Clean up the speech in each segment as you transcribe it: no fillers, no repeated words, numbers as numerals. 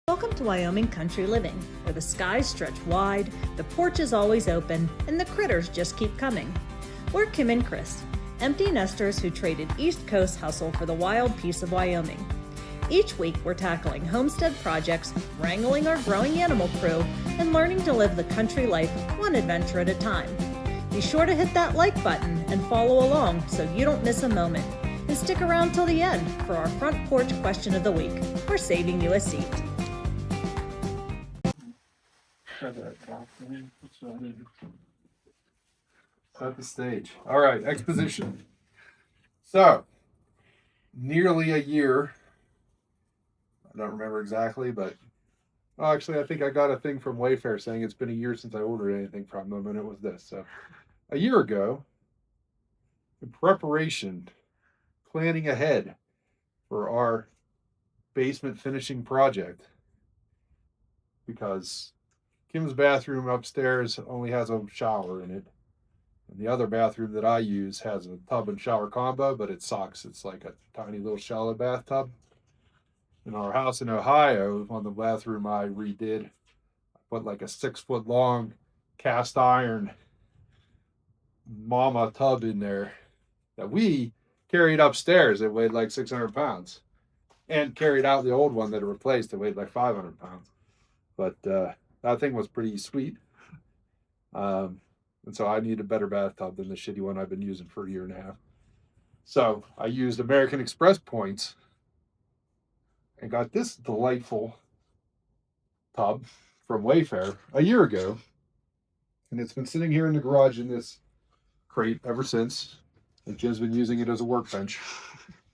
Welcome to Wyoming Country Living, where the skies stretch wide, the porch is always open, and the critters just keep coming. We're Kim and Chris, empty nesters who traded East Coast hustle for the wild peace of Wyoming. Each week, we're tackling homestead projects, wrangling our growing animal crew, and learning to live the country life one adventure at a time. Be sure to hit that like button and follow along so you don't miss a moment. And stick around till the end for our front porch question of the week. We're saving you a seat. Set the stage. All right, exposition. So, nearly a year. I don't remember exactly, but actually, I think I got a thing from Wayfair saying it's been a year since I ordered anything from them, and it was this. So, a year ago, in preparation, planning ahead for our basement finishing project, because Kim's bathroom upstairs only has a shower in it. And the other bathroom that I use has a tub and shower combo, but it sucks. It's like a tiny little shallow bathtub. In our house in Ohio, on the bathroom I redid, I put like a 6-foot long cast iron mama tub in there that we carried upstairs. It weighed like 600 pounds. And carried out the old one that it replaced. It weighed like 500 pounds. But that thing was pretty sweet. And so I need a better bathtub than the shitty one I've been using for a year and a half. So I used American Express points and got this delightful tub from Wayfair a year ago. And it's been sitting here in the garage in this crate ever since. And Jim's been using it as a workbench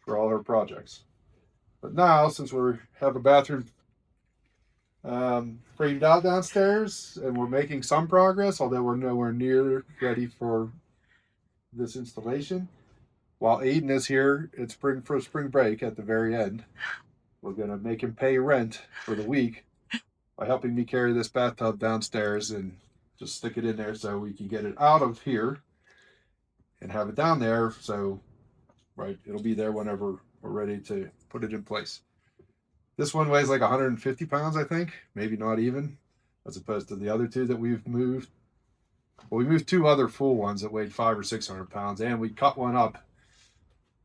for all her projects. But now, since we have a bathroom framed out downstairs and we're making some progress, although we're nowhere near ready for this installation, while Aiden is here at spring break at the very end, we're going to make him pay rent for the week by helping me carry this bathtub downstairs and just stick it in there so we can get it out of here and have it down there. So, right, it'll be there whenever we're ready to put it in place. This one weighs like 150 pounds, I think, maybe not even, as opposed to the other two that we've moved. Well, we moved two other full ones that weighed 500 or 600 pounds, and we cut one up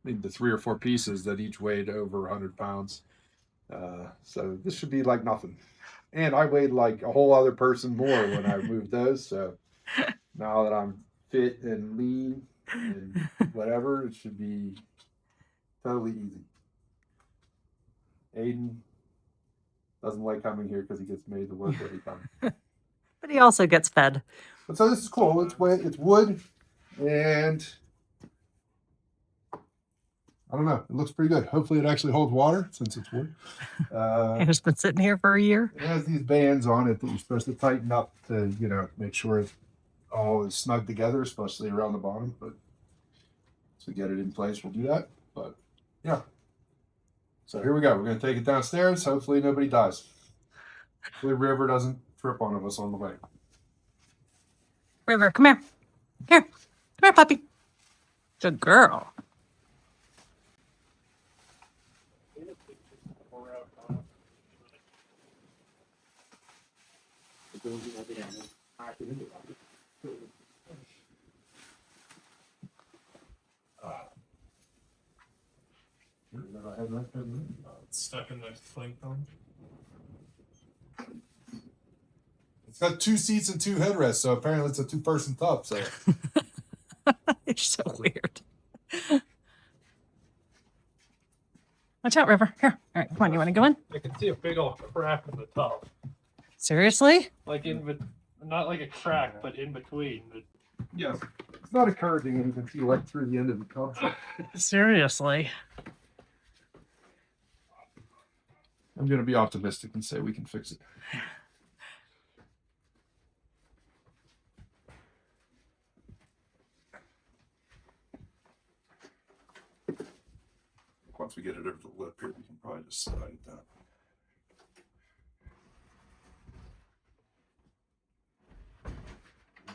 into 3 or 4 pieces that each weighed over 100 pounds. So this should be like nothing. And I weighed like a whole other person more when I moved those. So now that I'm fit and lean and whatever, it should be totally easy. Aiden doesn't like coming here because he gets made to work every time. But he also gets fed. But so this is cool. It's wood, and I don't know. It looks pretty good. Hopefully, it actually holds water since it's wood. It's been sitting here for a year. It has these bands on it that you're supposed to tighten up to, make sure it all is snug together, especially around the bottom. But to get it in place, we'll do that. But yeah. So here we go. We're going to take it downstairs. Hopefully nobody dies. Hopefully River doesn't trip on us on the way. River, come here. Here. Come here, puppy. Good girl. It's stuck in the cling film. It's got 2 seats and 2 headrests, so apparently it's a 2-person tub. So You're so weird. Watch out, River. Here. All right, come on. You want to go in? I can see a big old crack in the tub. Seriously? Like not like a crack, but in between. yes, it's not encouraging, and you can see right through the end of the tub. Seriously. I'm going to be optimistic and say we can fix it. Once we get it over the lip here, we can probably just slide it down.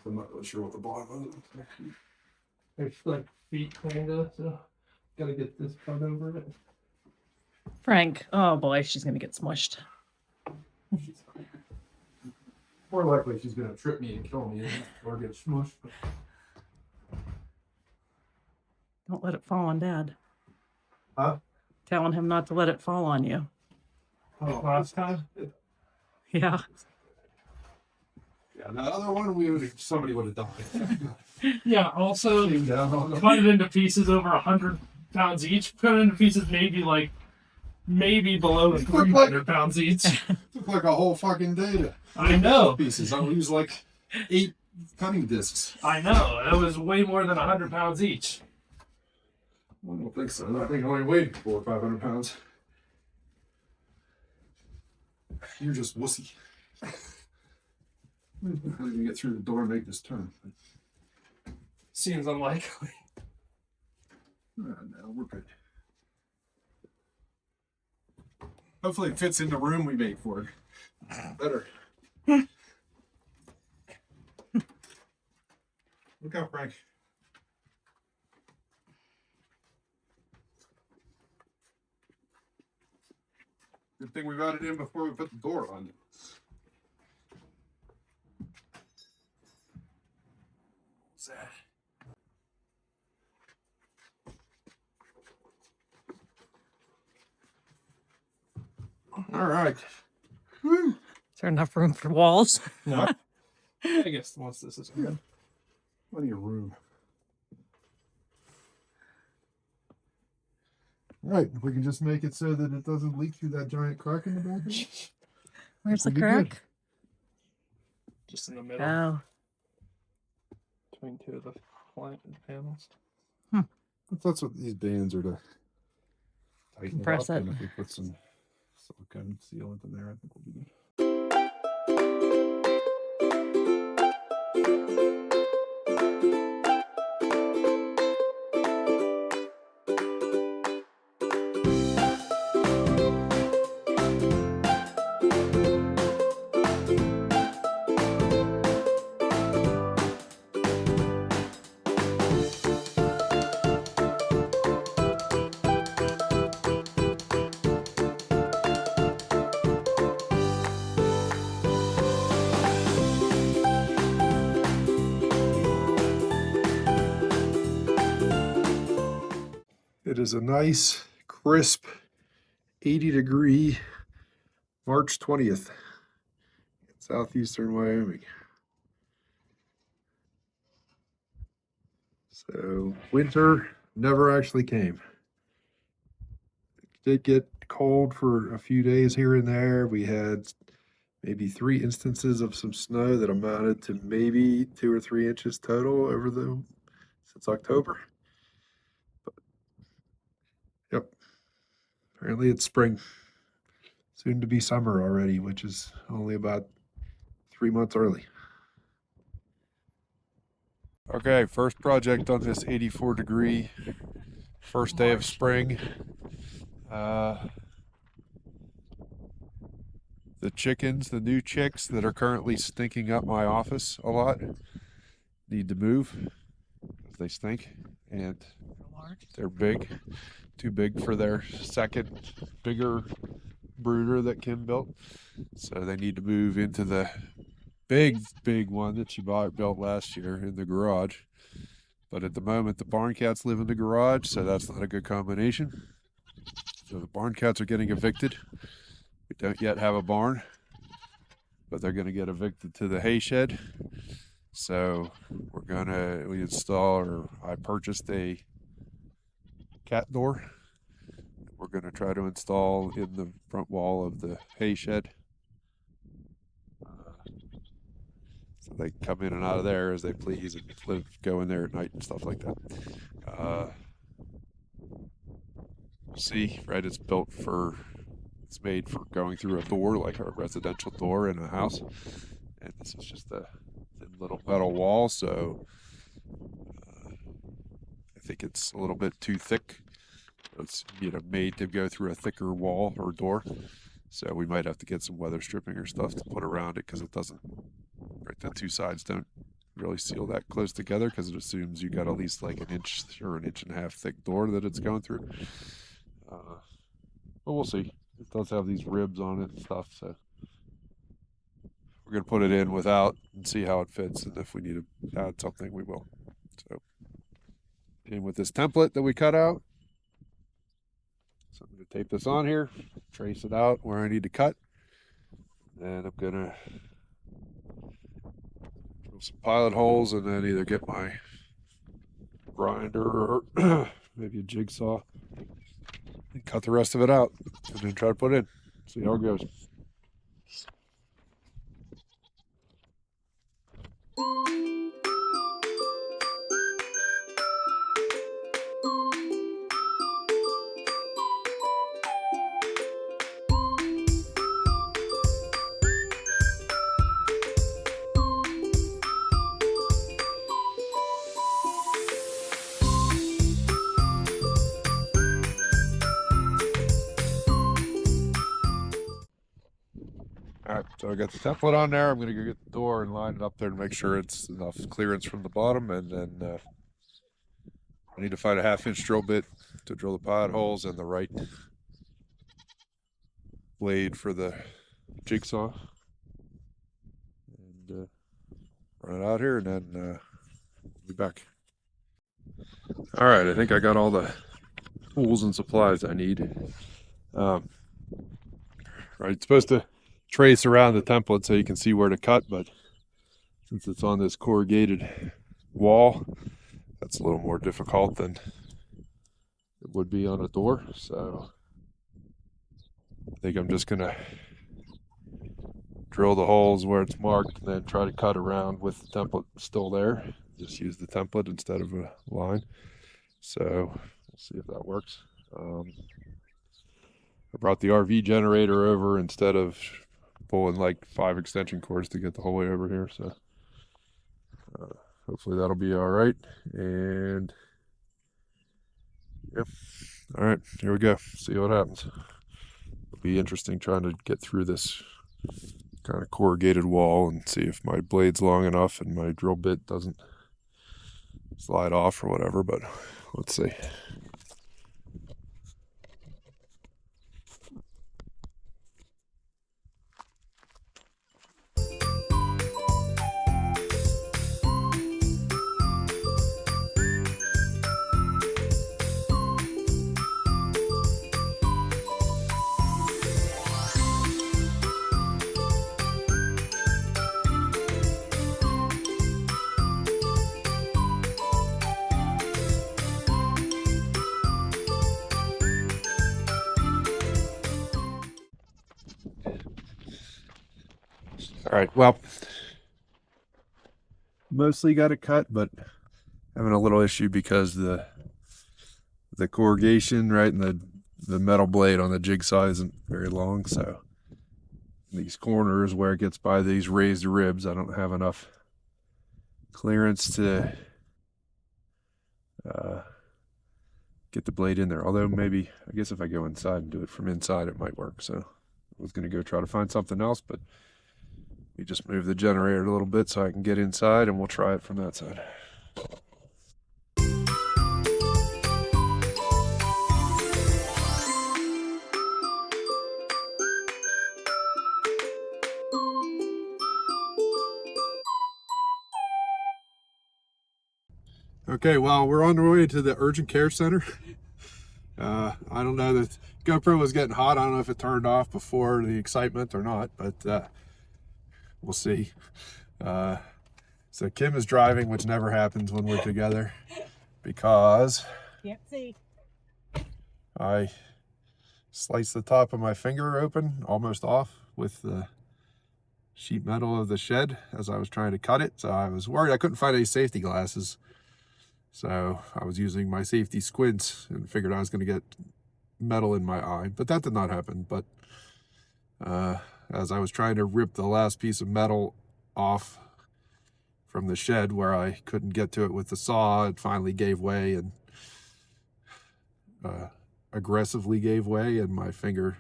I'm not really sure what the bottom of it is. It's like feet kinda, so gotta get this part over it. Frank. Oh boy, she's gonna get smushed. More likely she's gonna trip me and kill me or get smushed. Don't let it fall on Dad. Huh? Telling him not to let it fall on you. Oh, last time? Yeah. Yeah, the other one, somebody would have died. Yeah, also, Came down on them. cut it into pieces over 100 pounds each. Cut it into pieces maybe below Look 300 pounds each. Took like a whole fucking day to I know. pieces. I used like 8 cutting discs. I know. That was way more than 100 pounds each. I don't think so. I think I only weighed 400 or 500 pounds. You're just wussy. How are you gonna get through the door and make this turn? Seems unlikely. No, we're good. Hopefully it fits in the room we made for it. Better. Look out, Frank. Good thing we got it in before we put the door on. What's that? All right. Woo. Is there enough room for walls? No. I guess once this is good. Plenty of room. All right, if we can just make it so that it doesn't leak through that giant crack in the back. Where's the We'll be crack? good. Just in the middle Oh. between two of the panels. That's what these bands are to tighten Compress it up. it. And if we put some silicone sealant in there, I think we'll be good. It is a nice, crisp, 80-degree March 20th in southeastern Wyoming. So winter never actually came. It did get cold for a few days here and there. We had maybe 3 instances of some snow that amounted to maybe 2 or 3 inches total since October. Yep. Apparently it's spring. Soon to be summer already, which is only about 3 months early. Okay, first project on this 84-degree first day of spring. The chickens, the new chicks that are currently stinking up my office a lot, need to move because they stink and they're big. Too big for their second bigger brooder that Kim built. So they need to move into the big one that she built last year in the garage. But at the moment, the barn cats live in the garage, so that's not a good combination. So the barn cats are getting evicted. We don't yet have a barn, but they're going to get evicted to the hay shed. So I purchased a cat door. We're going to try to install in the front wall of the hay shed. So they can come in and out of there as they please and go in there at night and stuff like that. See, right, it's made for going through a door, like a residential door in a house. And this is just a thin little metal wall, so I think it's a little bit too thick. It's made to go through a thicker wall or door, so we might have to get some weather stripping or stuff to put around it because it doesn't. Right, the two sides don't really seal that close together because it assumes you got at least like an inch or an inch and a half thick door that it's going through. But we'll see. It does have these ribs on it and stuff, so we're going to put it in without and see how it fits. And if we need to add something, we will. So in with this template that we cut out. So I'm going to tape this on here, trace it out where I need to cut. And I'm going to drill some pilot holes and then either get my grinder or maybe a jigsaw and cut the rest of it out and then try to put it in. See how it goes. All right, so I got the template on there. I'm going to go get the door and line it up there to make sure it's enough clearance from the bottom. And then I need to find a 1/2-inch drill bit to drill the pilot holes and the right blade for the jigsaw. And run it out here and then we'll be back. All right, I think I got all the tools and supplies I need. Right, it's supposed to trace around the template so you can see where to cut, but since it's on this corrugated wall, that's a little more difficult than it would be on a door. So I think I'm just gonna drill the holes where it's marked and then try to cut around with the template still there. Just use the template instead of a line. So we'll see if that works. I brought the RV generator over instead of pulling like 5 extension cords to get the whole way over here. So hopefully that'll be all right. And yep. All right, here we go. See what happens. It'll be interesting trying to get through this kind of corrugated wall and see if my blade's long enough and my drill bit doesn't slide off or whatever, but let's see. All right, well, mostly got it cut, but having a little issue because the corrugation, right, and the metal blade on the jigsaw isn't very long, so these corners where it gets by these raised ribs, I don't have enough clearance to get the blade in there. Although maybe, I guess if I go inside and do it from inside, it might work. So I was going to go try to find something else, but we just move the generator a little bit so I can get inside and we'll try it from that side. Okay, well, we're on our way to the urgent care center. I don't know, the GoPro was getting hot. I don't know if it turned off before the excitement or not, but we'll see. So Kim is driving, which never happens when we're together because Can't see. I sliced the top of my finger open, almost off, with the sheet metal of the shed as I was trying to cut it. So I was worried I couldn't find any safety glasses. So I was using my safety squints and figured I was going to get metal in my eye, but that did not happen. But as I was trying to rip the last piece of metal off from the shed where I couldn't get to it with the saw, it finally gave way and aggressively gave way, and my finger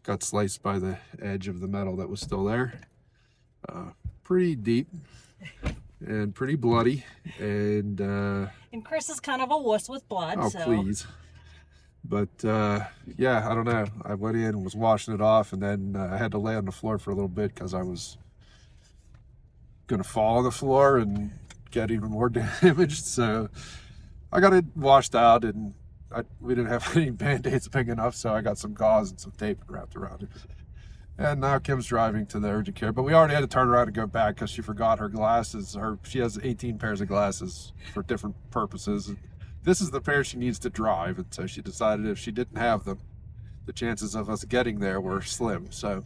got sliced by the edge of the metal that was still there. Pretty deep and pretty bloody, and Chris is kind of a wuss with blood. oh, so. please. But yeah, I don't know. I went in and was washing it off, and then I had to lay on the floor for a little bit because I was going to fall on the floor and get even more damaged. So I got it washed out, and we didn't have any band-aids big enough, so I got some gauze and some tape wrapped around it. And now Kim's driving to the urgent care, but we already had to turn around and go back because she forgot her glasses. She has 18 pairs of glasses for different purposes. This is the pair she needs to drive, and so she decided if she didn't have them, the chances of us getting there were slim. So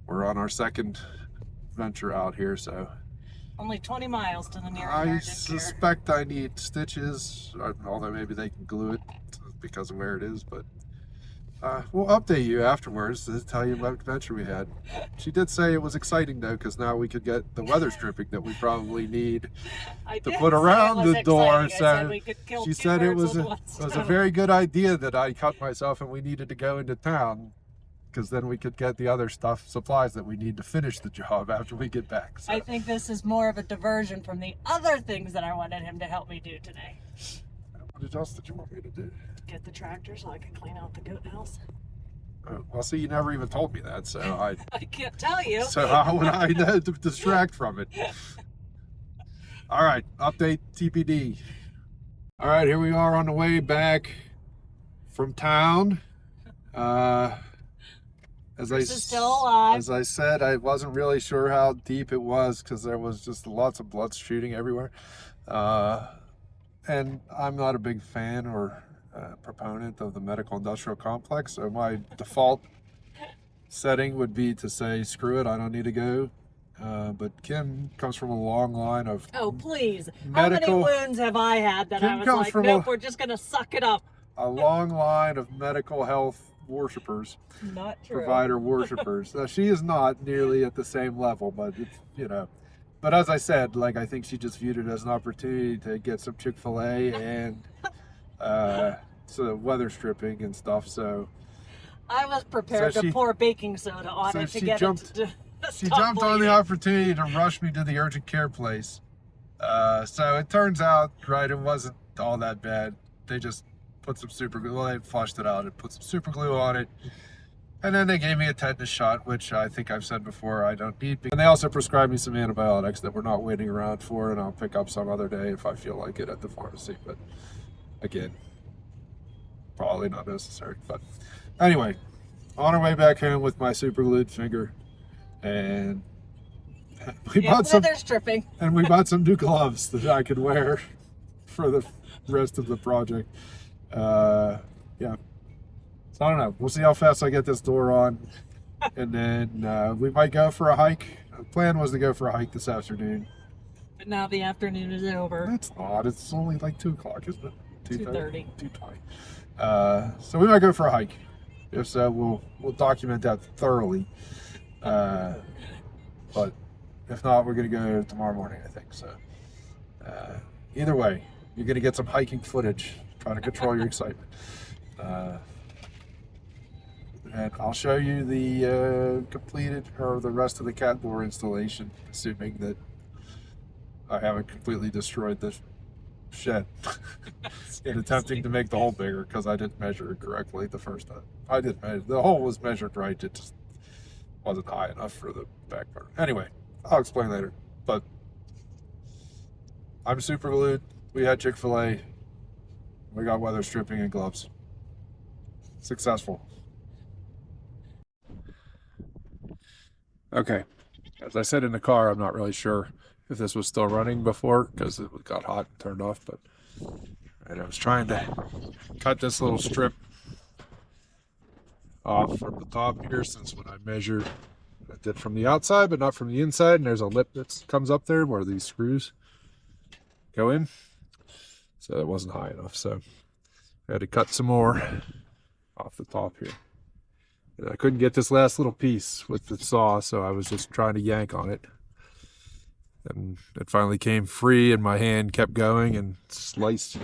we're on our second venture out here. So Only 20 miles to the nearest I urgent suspect I need stitches, although maybe they can glue it because of where it is. But we'll update you afterwards to tell you what adventure we had. She did say it was exciting though, because now we could get the weather stripping that we probably need to put around the door. So she said it was a very good idea that I cut myself and we needed to go into town, because then we could get the other supplies that we need to finish the job after we get back. So. I think this is more of a diversion from the other things that I wanted him to help me do today. What else did you want me to do? Get the tractor so I can clean out the goat house. Well, see, you never even told me that, so I can't tell you. So how would I know to distract from it? All right, update TPD. All right, here we are on the way back from town. As I said, I wasn't really sure how deep it was because there was just lots of blood shooting everywhere. And I'm not a big fan or proponent of the medical industrial complex, so my default setting would be to say, screw it, I don't need to go. But Kim comes from a long line of please. How many wounds have I had that I was like, nope, we're just gonna suck it up. A long line of medical health worshipers, not true. Provider worshipers. Now, she is not nearly at the same level, but it's, you know. But as I said, like, I think she just viewed it as an opportunity to get some Chick-fil-A and some weather stripping and stuff. So I was prepared to pour baking soda on it to get it to she jumped on the opportunity to rush me to the urgent care place. So it turns out, right, it wasn't all that bad. They just put some super glue. Well, they flushed it out and put some super glue on it. And then they gave me a tetanus shot, which I think I've said before I don't need. And they also prescribed me some antibiotics that we're not waiting around for, and I'll pick up some other day if I feel like it at the pharmacy. But again, probably not necessary. But anyway, on our way back home with my super glued finger, and we bought some stripping. And we bought some new gloves that I could wear for the rest of the project. Yeah. So I don't know. We'll see how fast I get this door on. And then we might go for a hike. The plan was to go for a hike this afternoon. But now the afternoon is over. That's odd. It's only like 2 o'clock, isn't it? 2:30. 2:20. So we might go for a hike. If so, we'll document that thoroughly. But if not, we're going to go tomorrow morning, I think. So either way, you're going to get some hiking footage. Try to control your excitement. And I'll show you the completed, or the rest of the cat door installation, assuming that I haven't completely destroyed the shed in attempting to make the hole bigger, because I didn't measure it correctly the first time. I did measure, the hole was measured right, it just wasn't high enough for the back part. Anyway, I'll explain later. But I'm super glued. We had Chick-fil-A. We got weather stripping and gloves. Successful. Okay, as I said in the car, I'm not really sure if this was still running before because it got hot and turned off, but I was trying to cut this little strip off from the top here, since when I measured, I did from the outside but not from the inside, and there's a lip that comes up there where these screws go in, so it wasn't high enough, so I had to cut some more off the top here. And I couldn't get this last little piece with the saw, so I was just trying to yank on it, and it finally came free, and my hand kept going and sliced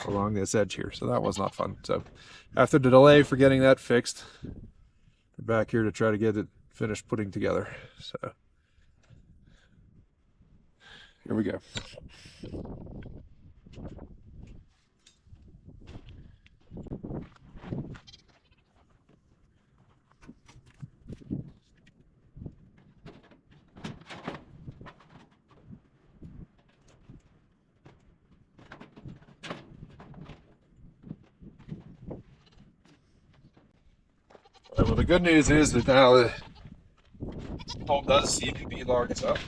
along this edge here, so that was not fun. So after the delay for getting that fixed, we're back here to try to get it finished putting together. So here we go. Well, the good news is that now the hole does seem to be large enough.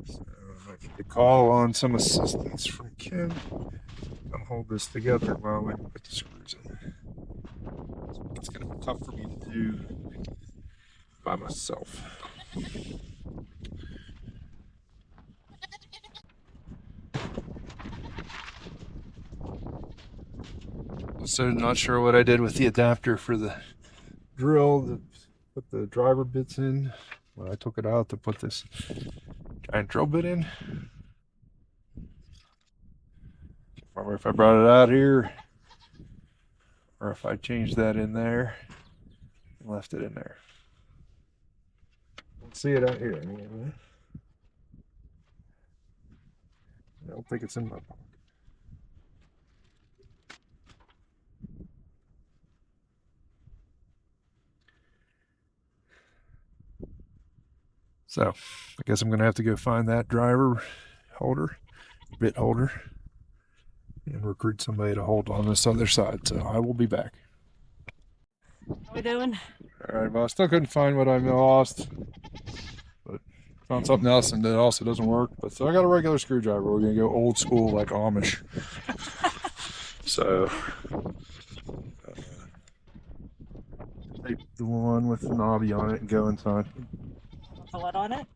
So I need to call on some assistance from Kim. I'll hold this together while we put the screws in. It's going to be tough for me to do by myself. So not sure what I did with the adapter for the drill that put the driver bits in. When I took it out to put this giant drill bit in. Or if I brought it out here, or if I changed that in there and left it in there. Let's see it out here. I don't think it's in my pocket. So I guess I'm gonna have to go find that driver holder, bit holder, and recruit somebody to hold on this other side. So I will be back. What are we doing? All right, well, I still couldn't find what I lost, but found something else and it also doesn't work. But so I got a regular screwdriver. We're gonna go old school like Amish. So tape the one with the knobby on it and go inside. The what on it?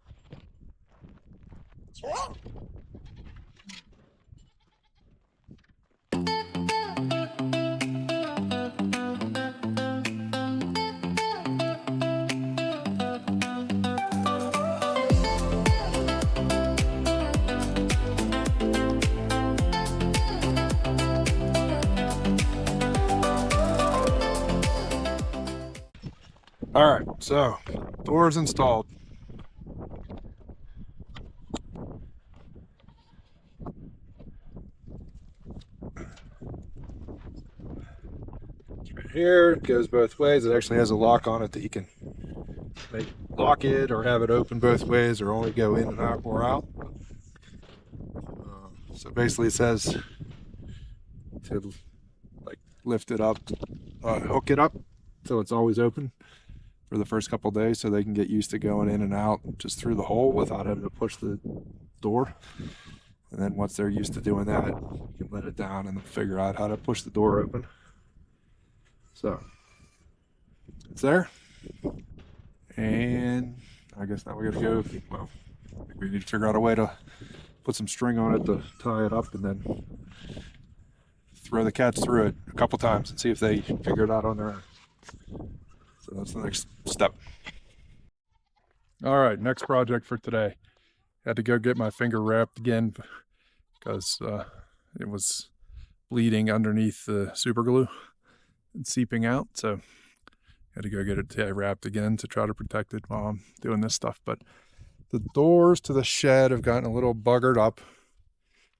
All right, so doors installed. It's right here, it goes both ways. It actually has a lock on it that you can lock it or have it open both ways or only go in and out or out. So basically it says to like lift it up, hook it up so it's always open for the first couple days so they can get used to going in and out just through the hole without having to push the door. And then once they're used to doing that, you can let it down and figure out how to push the door open. So it's there. And I guess now we gotta go, well, we need to figure out a way to put some string on it to tie it up and then throw the cats through it a couple times and see if they figure it out on their own. So that's the next step. All right, next project for today. Had to go get my finger wrapped again because it was bleeding underneath the super glue and seeping out. So had to go get it wrapped again to try to protect it while I'm doing this stuff. But the doors to the shed have gotten a little buggered up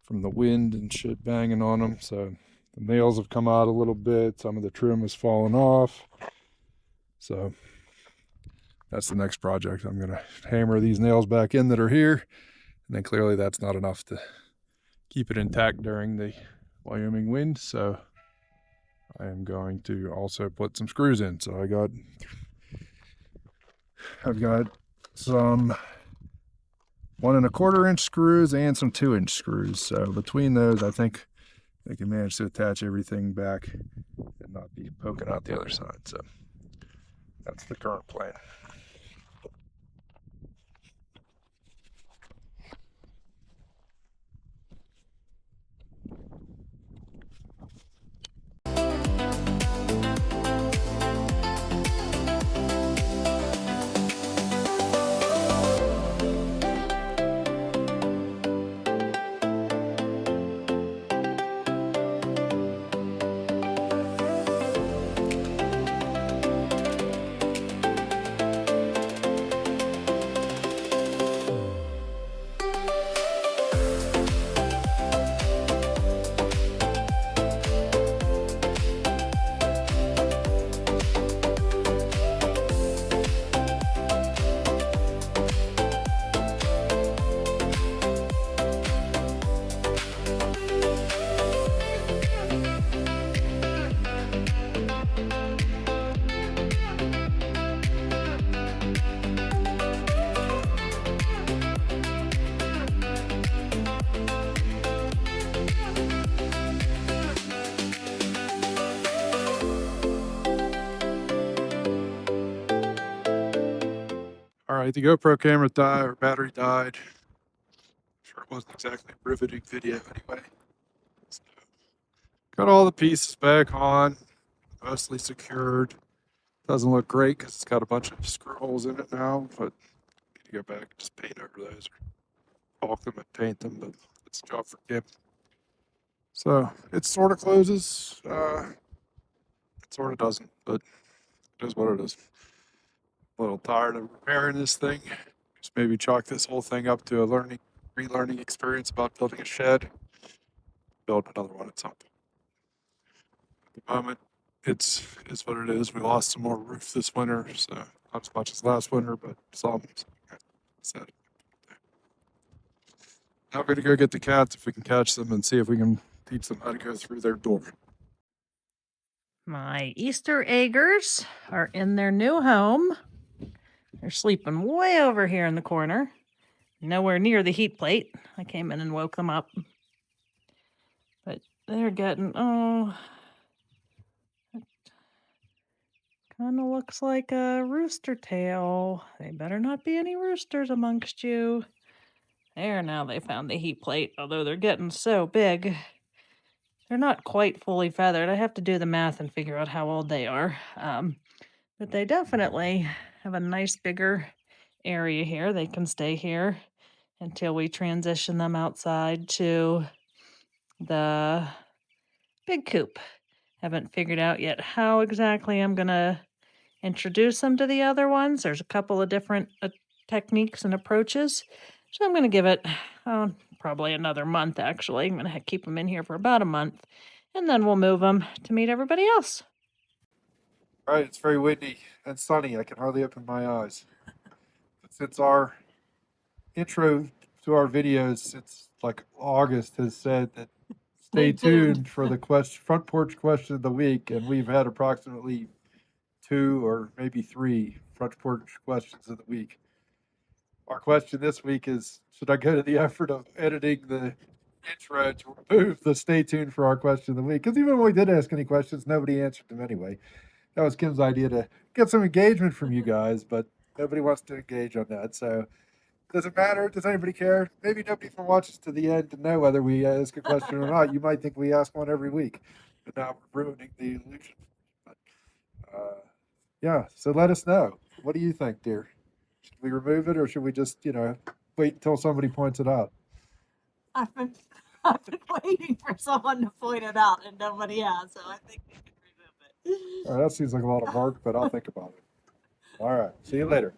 from the wind and shit banging on them. So the nails have come out a little bit. Some of the trim has fallen off. So that's the next project. I'm going to hammer these nails back in that are here. And then clearly that's not enough to keep it intact during the Wyoming wind. So I am going to also put some screws in. So I've got some 1 1/4 inch screws and some 2-inch screws. So between those, I think I can manage to attach everything back and not be poking out the other side. So that's the current plan. the GoPro camera died, or battery died. Sure, it wasn't exactly a riveting video anyway. So, got all the pieces back on, mostly secured. Doesn't look great because it's got a bunch of screw holes in it now, but need to go back and just paint over those, or caulk them and paint them, but it's a job for Kim. So it sort of closes, it sort of doesn't, but it is what it is. A little tired of repairing this thing. Just maybe chalk this whole thing up to a relearning experience about building a shed. Build another one at some point. At the moment, it's what it is. We lost some more roof this winter, so not as much as last winter, but some. So, now we're gonna go get the cats if we can catch them and see if we can teach them how to go through their door. My Easter eggers are in their new home. They're sleeping way over here in the corner, nowhere near the heat plate. I came in and woke them up. But they're getting, it kind of looks like a rooster tail. They better not be any roosters amongst you. There, now they found the heat plate, although they're getting so big. They're not quite fully feathered. I have to do the math and figure out how old they are. But they definitely have a nice bigger area here. They can stay here until we transition them outside to the big coop. Haven't figured out yet how exactly I'm going to introduce them to the other ones. There's a couple of different techniques and approaches. So I'm going to give it probably another month, actually. I'm going to keep them in here for about a month, and then we'll move them to meet everybody else. All right, it's very windy and sunny. I can hardly open my eyes. Since our intro to our videos, since like August, has said that stay tuned for the front porch question of the week, and we've had approximately 2 or maybe 3 front porch questions of the week. Our question this week is, should I go to the effort of editing the intro to remove the stay tuned for our question of the week? Because even when we did ask any questions, nobody answered them anyway. That was Kim's idea to get some engagement from you guys, but nobody wants to engage on that. So does it matter? Does anybody care? Maybe nobody even watches to the end to know whether we ask a question or not. You might think we ask one every week, but now we're ruining the illusion. But, yeah, so let us know. What do you think, dear? Should we remove it, or should we just, wait until somebody points it out? I've been waiting for someone to point it out, and nobody has, so I think we can remove it. All right, that seems like a lot of work, but I'll think about it. All right, see you later.